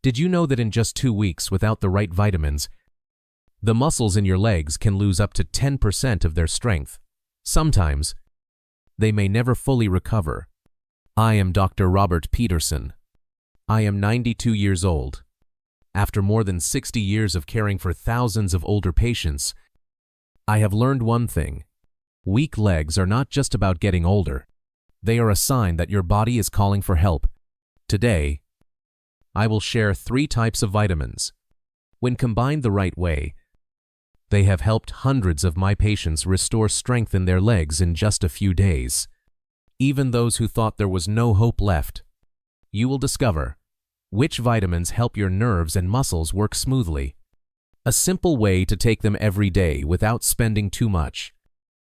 Did you know that in just 2 weeks without the right vitamins, the muscles in your legs can lose up to 10% of their strength? Sometimes, they may never fully recover. I am Dr. Robert Peterson. I am 92 years old. After more than 60 years of caring for thousands of older patients, I have learned one thing. Weak legs are not just about getting older. They are a sign that your body is calling for help. Today, I will share 3 types of vitamins. When combined the right way, they have helped hundreds of my patients restore strength in their legs in just a few days. Even those who thought there was no hope left. You will discover which vitamins help your nerves and muscles work smoothly. A simple way to take them every day without spending too much.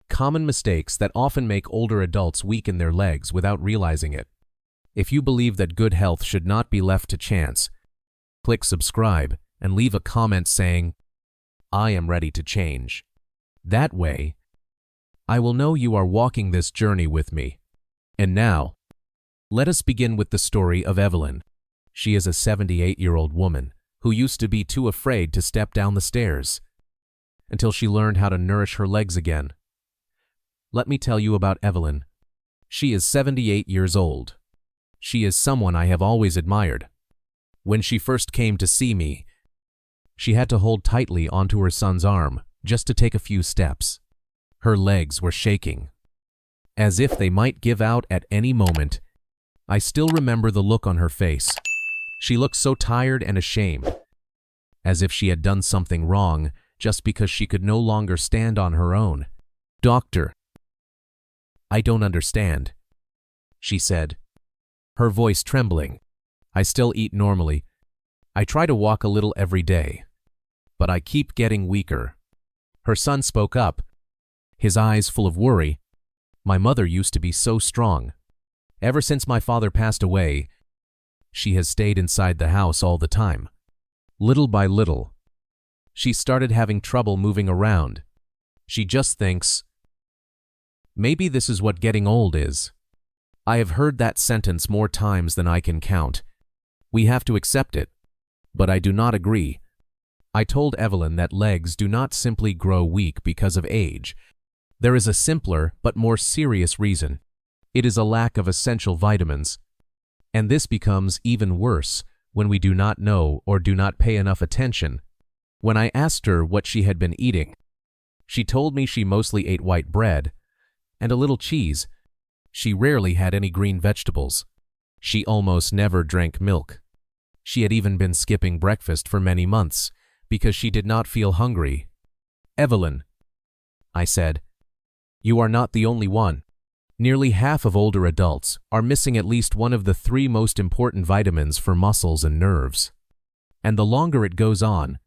Common mistakes that often make older adults weaken their legs without realizing it. If you believe that good health should not be left to chance, click subscribe and leave a comment saying, "I am ready to change." That way, I will know you are walking this journey with me. And now, let us begin with the story of Evelyn. She is a 78-year-old woman who used to be too afraid to step down the stairs until she learned how to nourish her legs again. Let me tell you about Evelyn. She is 78 years old. She is someone I have always admired. When she first came to see me, she had to hold tightly onto her son's arm just to take a few steps. Her legs were shaking, as if they might give out at any moment. I still remember the look on her face. She looked so tired and ashamed, as if she had done something wrong just because she could no longer stand on her own. "Doctor, I don't understand," she said, her voice trembling. "I still eat normally. I try to walk a little every day, but I keep getting weaker." Her son spoke up, his eyes full of worry. "My mother used to be so strong. Ever since my father passed away, she has stayed inside the house all the time. Little by little, she started having trouble moving around. She just thinks, maybe this is what getting old is." I have heard that sentence more times than I can count. We have to accept it, but I do not agree. I told Evelyn that legs do not simply grow weak because of age. There is a simpler but more serious reason. It is a lack of essential vitamins. And this becomes even worse when we do not know or do not pay enough attention. When I asked her what she had been eating, she told me she mostly ate white bread and a little cheese. She rarely had any green vegetables. She almost never drank milk. She had even been skipping breakfast for many months because she did not feel hungry. "Evelyn," I said, "you are not the only one. Nearly half of older adults are missing at least one of the 3 most important vitamins for muscles and nerves. And the longer it goes on,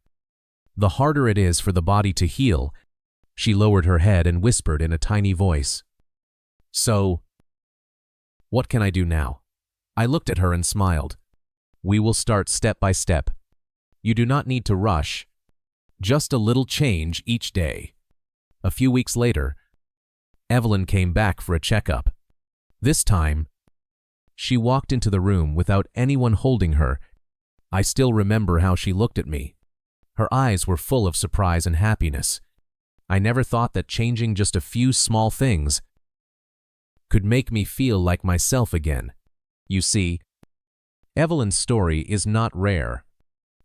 the harder it is for the body to heal." She lowered her head and whispered in a tiny voice, "So, what can I do now?" I looked at her and smiled. "We will start step by step. You do not need to rush. Just a little change each day." A few weeks later, Evelyn came back for a checkup. This time, she walked into the room without anyone holding her. I still remember how she looked at me. Her eyes were full of surprise and happiness. I never thought that changing just a few small things could make me feel like myself again. You see, Evelyn's story is not rare.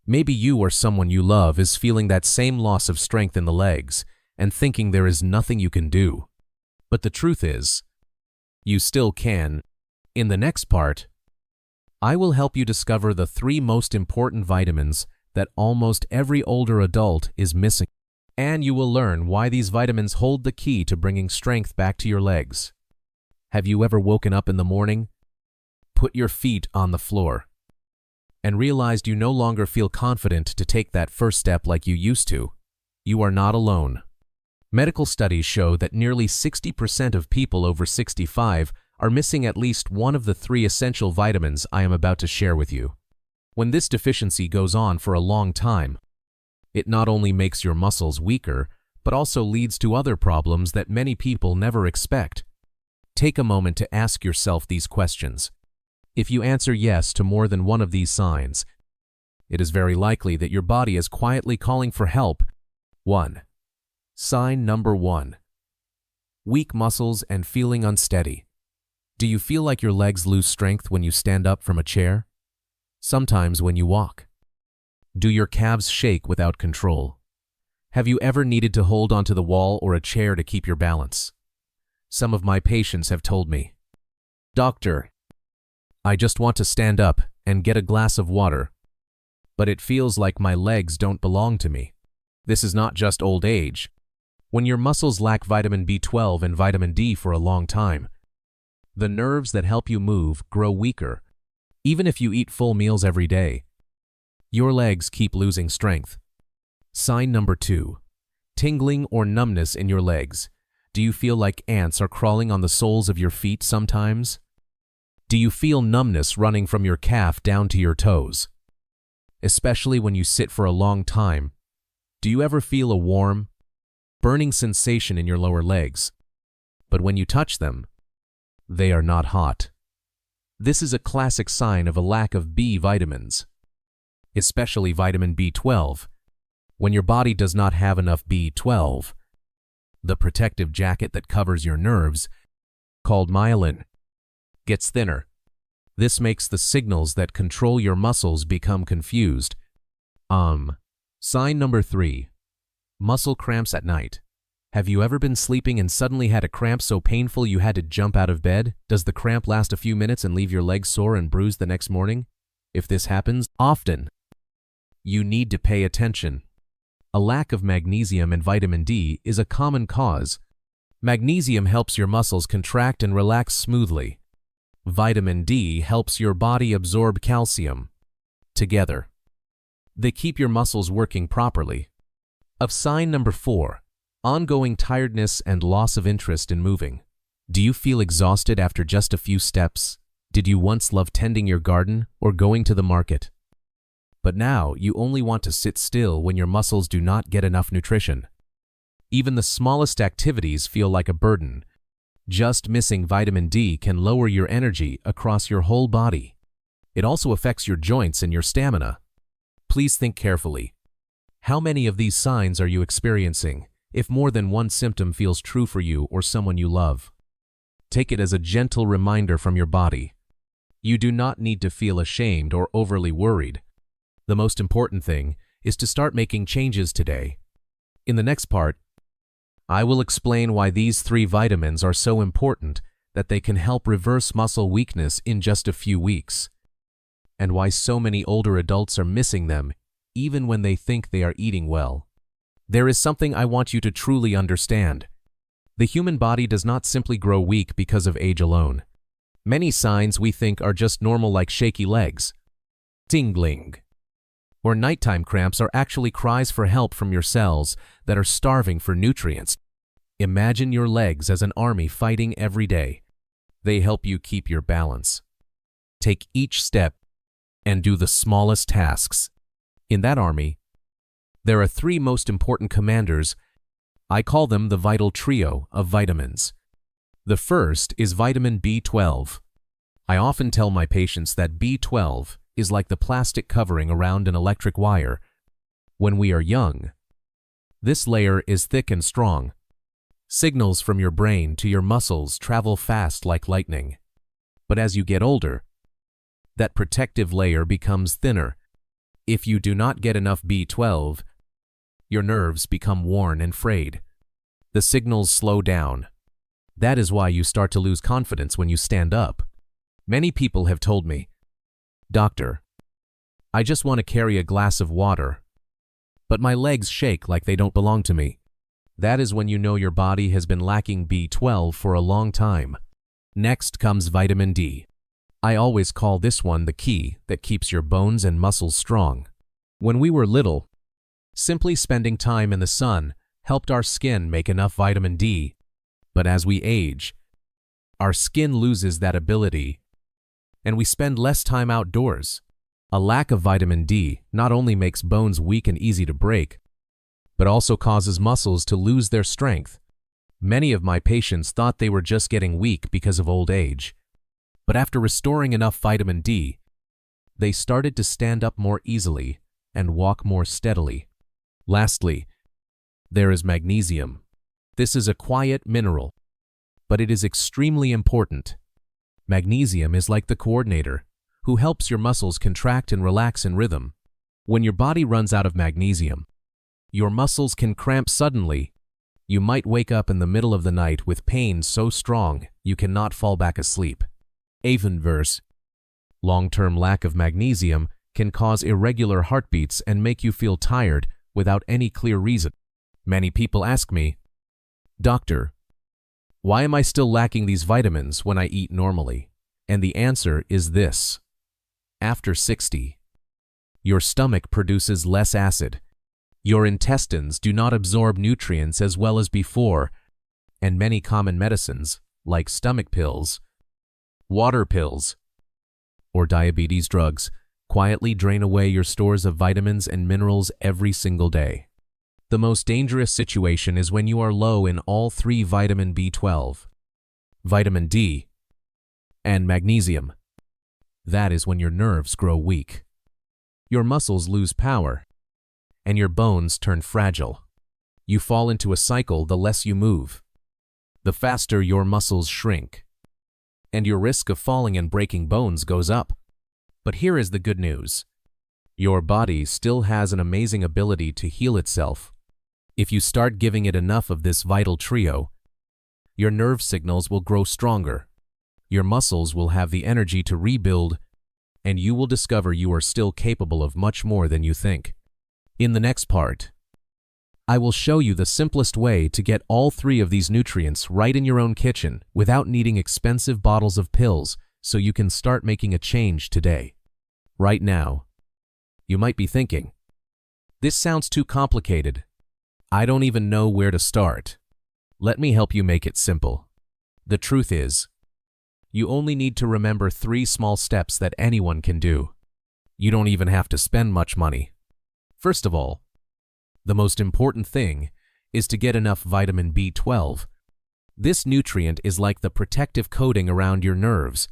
Maybe you or someone you love is feeling that same loss of strength in the legs and thinking there is nothing you can do. But the truth is, you still can. In the next part, I will help you discover the 3 most important vitamins that almost every older adult is missing. And you will learn why these vitamins hold the key to bringing strength back to your legs. Have you ever woken up in the morning, put your feet on the floor, and realized you no longer feel confident to take that first step like you used to? You are not alone. Medical studies show that nearly 60% of people over 65 are missing at least one of the 3 essential vitamins I am about to share with you. When this deficiency goes on for a long time, it not only makes your muscles weaker, but also leads to other problems that many people never expect. Take a moment to ask yourself these questions. If you answer yes to more than one of these signs, it is very likely that your body is quietly calling for help. 1. Sign number 1. Weak muscles and feeling unsteady. Do you feel like your legs lose strength when you stand up from a chair? Sometimes when you walk. Do your calves shake without control? Have you ever needed to hold onto the wall or a chair to keep your balance? Some of my patients have told me, "Doctor, I just want to stand up and get a glass of water, but it feels like my legs don't belong to me." This is not just old age. When your muscles lack vitamin B12 and vitamin D for a long time, the nerves that help you move grow weaker. Even if you eat full meals every day, your legs keep losing strength. Sign number 2. Tingling or numbness in your legs. Do you feel like ants are crawling on the soles of your feet sometimes? Do you feel numbness running from your calf down to your toes? Especially when you sit for a long time, do you ever feel a warm, burning sensation in your lower legs? But when you touch them, they are not hot. This is a classic sign of a lack of B vitamins, especially vitamin B12. When your body does not have enough B12, the protective jacket that covers your nerves, called myelin, gets thinner. This makes the signals that control your muscles become confused. Sign number 3. Muscle cramps at night. Have you ever been sleeping and suddenly had a cramp so painful you had to jump out of bed? Does the cramp last a few minutes and leave your legs sore and bruised the next morning? If this happens often, you need to pay attention. A lack of magnesium and vitamin D is a common cause. Magnesium helps your muscles contract and relax smoothly. Vitamin D helps your body absorb calcium. Together, they keep your muscles working properly. Sign number 4. Ongoing tiredness and loss of interest in moving. Do you feel exhausted after just a few steps? Did you once love tending your garden or going to the market? But now you only want to sit still when your muscles do not get enough nutrition. Even the smallest activities feel like a burden. Just missing vitamin D can lower your energy across your whole body. It also affects your joints and your stamina. Please think carefully. How many of these signs are you experiencing? If more than one symptom feels true for you or someone you love, take it as a gentle reminder from your body. You do not need to feel ashamed or overly worried. The most important thing is to start making changes today. In the next part, I will explain why these 3 vitamins are so important that they can help reverse muscle weakness in just a few weeks, and why so many older adults are missing them even when they think they are eating well. There is something I want you to truly understand. The human body does not simply grow weak because of age alone. Many signs we think are just normal, like shaky legs, tingling, or nighttime cramps, are actually cries for help from your cells that are starving for nutrients. Imagine your legs as an army fighting every day. They help you keep your balance, take each step, and do the smallest tasks. In that army, there are 3 most important commanders. I call them the vital trio of vitamins. The first is vitamin B12. I often tell my patients that B12 is like the plastic covering around an electric wire. When we are young, this layer is thick and strong. Signals from your brain to your muscles travel fast like lightning. But as you get older, that protective layer becomes thinner. If you do not get enough B12, your nerves become worn and frayed. The signals slow down. That is why you start to lose confidence when you stand up. Many people have told me, "Doctor, I just want to carry a glass of water, but my legs shake like they don't belong to me." That is when you know your body has been lacking B12 for a long time. Next comes vitamin D. I always call this one the key that keeps your bones and muscles strong. When we were little, simply spending time in the sun helped our skin make enough vitamin D. But as we age, our skin loses that ability, and we spend less time outdoors. A lack of vitamin D not only makes bones weak and easy to break, but also causes muscles to lose their strength. Many of my patients thought they were just getting weak because of old age. But after restoring enough vitamin D, They started to stand up more easily and walk more steadily. Lastly, there is magnesium. This is a quiet mineral, but it is extremely important. Magnesium is like the coordinator who helps your muscles contract and relax in rhythm. When your body runs out of magnesium, your muscles can cramp suddenly. You might wake up in the middle of the night with pain so strong you cannot fall back asleep. Even worse, long-term lack of magnesium can cause irregular heartbeats and make you feel tired without any clear reason. Many people ask me, "Doctor, why am I still lacking these vitamins when I eat normally?" And the answer is this. After 60, your stomach produces less acid. Your intestines do not absorb nutrients as well as before, and many common medicines, like stomach pills, water pills, or diabetes drugs, quietly drain away your stores of vitamins and minerals every single day. The most dangerous situation is when you are low in all three: vitamin B12, vitamin D, and magnesium. That is when your nerves grow weak, your muscles lose power, and your bones turn fragile. You fall into a cycle. The less you move, the faster your muscles shrink, and your risk of falling and breaking bones goes up. But here is the good news. Your body still has an amazing ability to heal itself. If you start giving it enough of this vital trio, your nerve signals will grow stronger, your muscles will have the energy to rebuild, and you will discover you are still capable of much more than you think. In the next part, I will show you the simplest way to get all three of these nutrients right in your own kitchen without needing expensive bottles of pills, so you can start making a change today. Right now, you might be thinking, "This sounds too complicated. I don't even know where to start." Let me help you make it simple. The truth is, you only need to remember 3 small steps that anyone can do. You don't even have to spend much money. First of all, the most important thing is to get enough vitamin B12. This nutrient is like the protective coating around your nerves.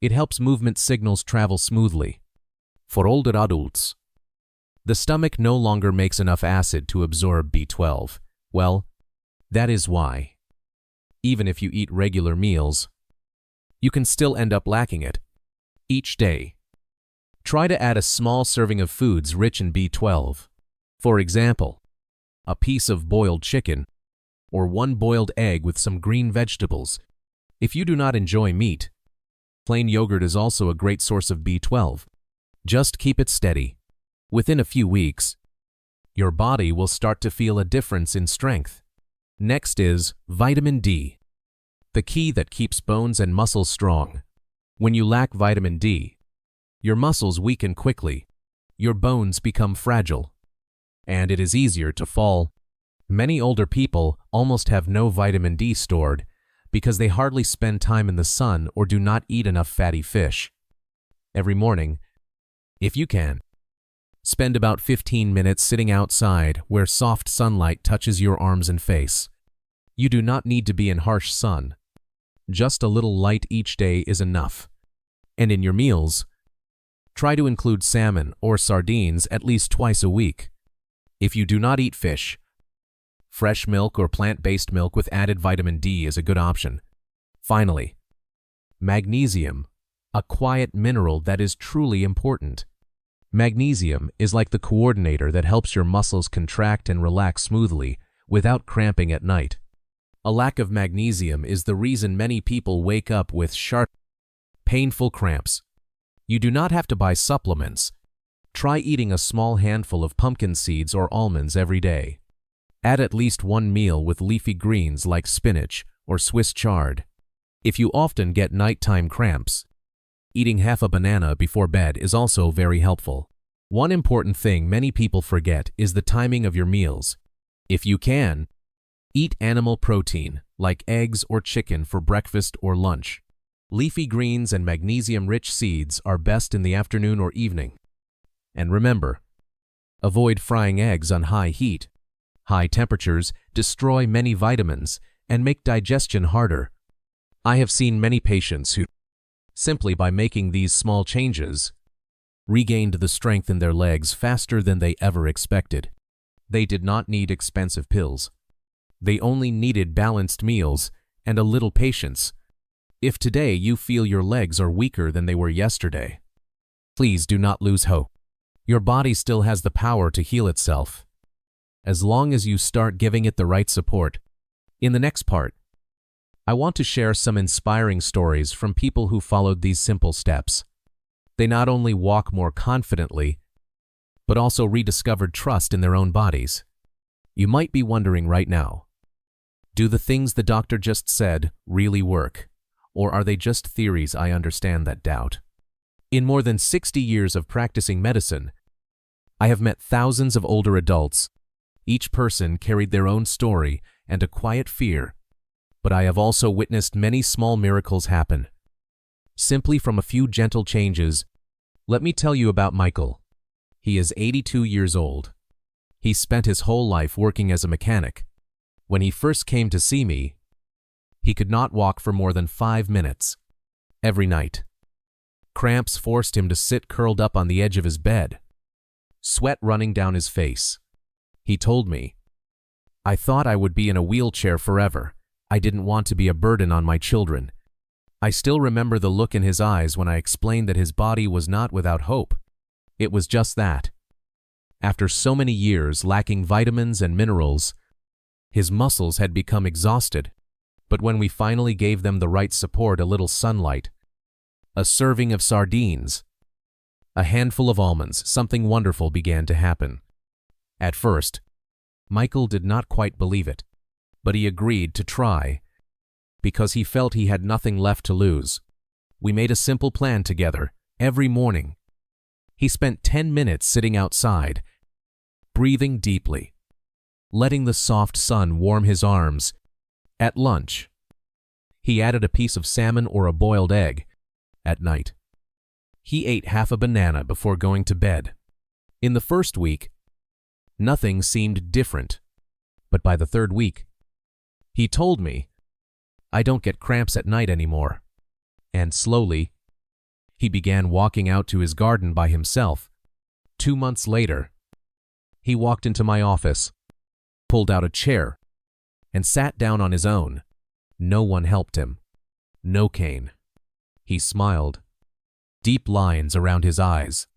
It helps movement signals travel smoothly. For older adults, the stomach no longer makes enough acid to absorb B12. Well, that is why, even if you eat regular meals, you can still end up lacking it. Each day, try to add a small serving of foods rich in B12. For example, a piece of boiled chicken or 1 boiled egg with some green vegetables. If you do not enjoy meat, plain yogurt is also a great source of B12. Just keep it steady. Within a few weeks, your body will start to feel a difference in strength. Next is vitamin D, the key that keeps bones and muscles strong. When you lack vitamin D, your muscles weaken quickly, your bones become fragile, and it is easier to fall. Many older people almost have no vitamin D stored because they hardly spend time in the sun or do not eat enough fatty fish. Every morning, if you can, spend about 15 minutes sitting outside where soft sunlight touches your arms and face. You do not need to be in harsh sun. Just a little light each day is enough. And in your meals, try to include salmon or sardines at least twice a week. If you do not eat fish, fresh milk or plant-based milk with added vitamin D is a good option. Finally, magnesium, a quiet mineral that is truly important. Magnesium is like the coordinator that helps your muscles contract and relax smoothly without cramping at night. A lack of magnesium is the reason many people wake up with sharp, painful cramps. You do not have to buy supplements. Try eating a small handful of pumpkin seeds or almonds every day. Add at least 1 meal with leafy greens like spinach or Swiss chard. If you often get nighttime cramps, eating half a banana before bed is also very helpful. One important thing many people forget is the timing of your meals. If you can, eat animal protein like eggs or chicken for breakfast or lunch. Leafy greens and magnesium-rich seeds are best in the afternoon or evening. And remember, avoid frying eggs on high heat. High temperatures destroy many vitamins and make digestion harder. I have seen many patients who, simply by making these small changes, regained the strength in their legs faster than they ever expected. They did not need expensive pills. They only needed balanced meals and a little patience. If today you feel your legs are weaker than they were yesterday, please do not lose hope. Your body still has the power to heal itself, as long as you start giving it the right support. In the next part, I want to share some inspiring stories from people who followed these simple steps. They not only walk more confidently, but also rediscovered trust in their own bodies. You might be wondering right now, do the things the doctor just said really work? Or are they just theories? I understand that doubt. In more than 60 years of practicing medicine, I have met thousands of older adults. Each person carried their own story and a quiet fear, but I have also witnessed many small miracles happen, simply from a few gentle changes. Let me tell you about Michael. He is 82 years old. He spent his whole life working as a mechanic. When he first came to see me, he could not walk for more than 5 minutes. Every night, cramps forced him to sit curled up on the edge of his bed, sweat running down his face. He told me, "I thought I would be in a wheelchair forever. I didn't want to be a burden on my children." I still remember the look in his eyes when I explained that his body was not without hope. It was just that. After so many years lacking vitamins and minerals, his muscles had become exhausted. But when we finally gave them the right support, a little sunlight, a serving of sardines, a handful of almonds, something wonderful began to happen. At first, Michael did not quite believe it, but he agreed to try because he felt he had nothing left to lose. We made a simple plan together. Every morning, he spent 10 minutes sitting outside, breathing deeply, letting the soft sun warm his arms. At lunch, he added a piece of salmon or a boiled egg. At night, he ate half a banana before going to bed. In the first week, nothing seemed different, but by the third week, he told me, "I don't get cramps at night anymore." And slowly, he began walking out to his garden by himself. 2 months later, he walked into my office, pulled out a chair, and sat down on his own. No one helped him. No cane. He smiled, deep lines around his eyes,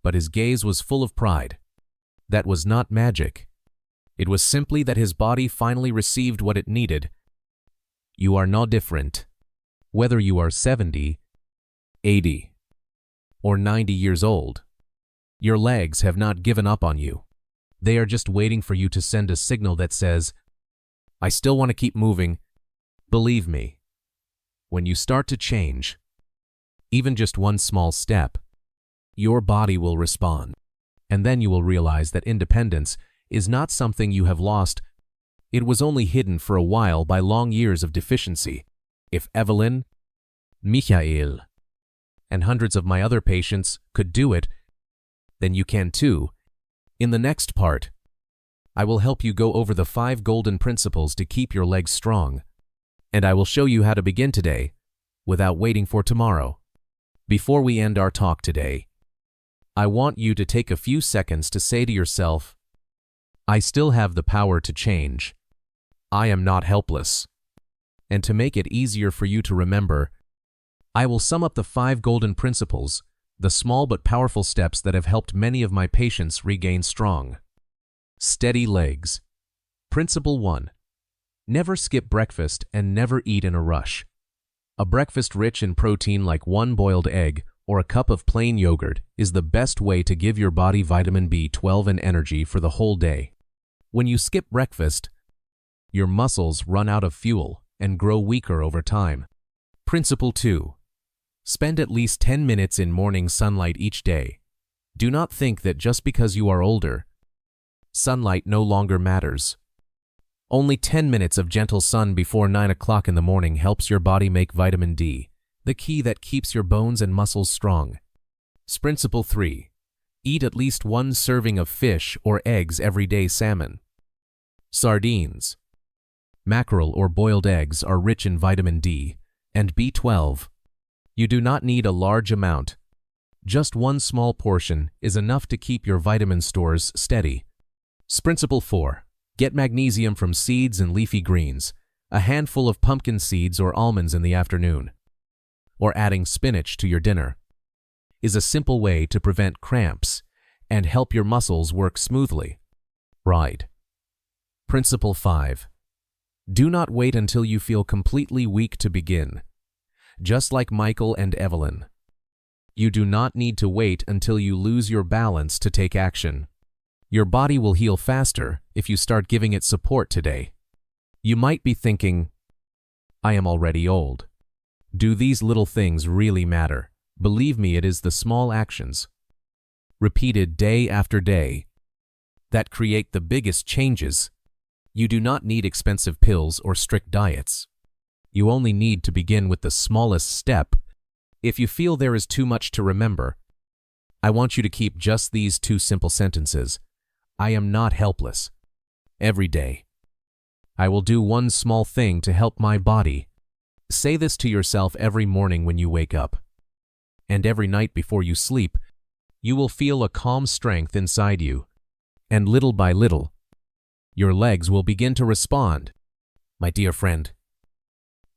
but his gaze was full of pride. That was not magic. It was simply that his body finally received what it needed. You are no different. Whether you are 70, 80, or 90 years old, your legs have not given up on you. They are just waiting for you to send a signal that says, "I still want to keep moving." Believe me, when you start to change, even just one small step, your body will respond. And then you will realize that independence is not something you have lost. It was only hidden for a while by long years of deficiency. If Evelyn, Michael, and hundreds of my other patients could do it, then you can too. In the next part, I will help you go over the 5 golden principles to keep your legs strong, and I will show you how to begin today without waiting for tomorrow. Before we end our talk today, I want you to take a few seconds to say to yourself, "I still have the power to change. I am not helpless." And to make it easier for you to remember, I will sum up the 5 golden principles, the small but powerful steps that have helped many of my patients regain strong, steady legs. Principle 1. Never skip breakfast and never eat in a rush. A breakfast rich in protein like 1 boiled egg or a cup of plain yogurt is the best way to give your body vitamin B12 and energy for the whole day. When you skip breakfast, your muscles run out of fuel and grow weaker over time. Principle 2. Spend at least 10 minutes in morning sunlight each day. Do not think that just because you are older, sunlight no longer matters. Only 10 minutes of gentle sun before 9 o'clock in the morning helps your body make vitamin D, the key that keeps your bones and muscles strong. Principle 3. Eat at least 1 serving of fish or eggs every day. Salmon, sardines, mackerel, or boiled eggs are rich in vitamin D and B12. You do not need a large amount, Just one small portion is enough to keep your vitamin stores steady. Principle 4. Get magnesium from seeds and leafy greens, a handful of pumpkin seeds or almonds in the afternoon, or adding spinach to your dinner, is a simple way to prevent cramps and help your muscles work smoothly. Right. Principle 5. Do not wait until you feel completely weak to begin. Just like Michael and Evelyn, you do not need to wait until you lose your balance to take action. Your body will heal faster if you start giving it support today. You might be thinking, I am already old. Do these little things really matter? Believe me, it is the small actions, repeated day after day, that create the biggest changes. You do not need expensive pills or strict diets. You only need to begin with the smallest step. If you feel there is too much to remember, I want you to keep just these 2 simple sentences. I am not helpless. Every day, I will do one small thing to help my body. Say this to yourself every morning when you wake up. And every night before you sleep, you will feel a calm strength inside you. And little by little, your legs will begin to respond. My dear friend,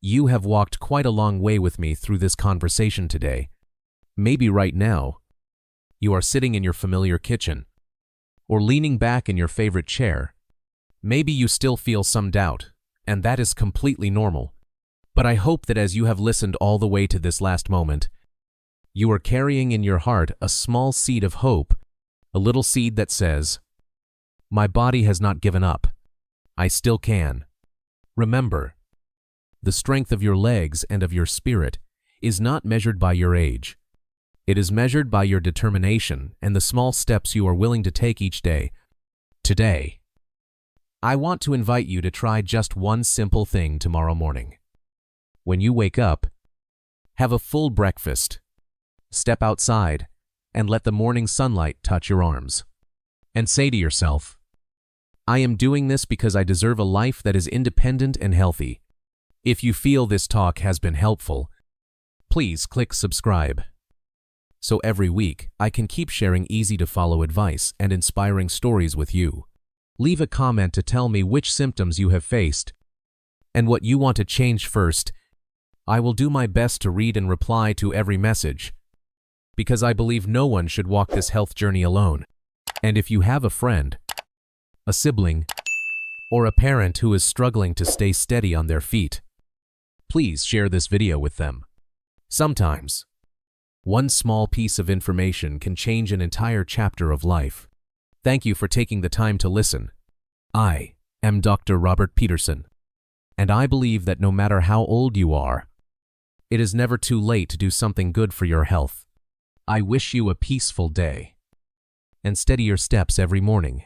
you have walked quite a long way with me through this conversation today. Maybe right now, you are sitting in your familiar kitchen, or leaning back in your favorite chair. Maybe you still feel some doubt, and that is completely normal. But I hope that as you have listened all the way to this last moment, you are carrying in your heart a small seed of hope, a little seed that says, my body has not given up. I still can. Remember, the strength of your legs and of your spirit is not measured by your age. It is measured by your determination and the small steps you are willing to take each day. Today, I want to invite you to try just one simple thing tomorrow morning. When you wake up, have a full breakfast. Step outside and let the morning sunlight touch your arms. And say to yourself, I am doing this because I deserve a life that is independent and healthy. If you feel this talk has been helpful, please click subscribe. So every week, I can keep sharing easy-to-follow advice and inspiring stories with you. Leave a comment to tell me which symptoms you have faced and what you want to change first. I will do my best to read and reply to every message, because I believe no one should walk this health journey alone. And if you have a friend, a sibling, or a parent who is struggling to stay steady on their feet, please share this video with them. Sometimes, one small piece of information can change an entire chapter of life. Thank you for taking the time to listen. I am Dr. Robert Peterson, and I believe that no matter how old you are, it is never too late to do something good for your health. I wish you a peaceful day and steady your steps every morning.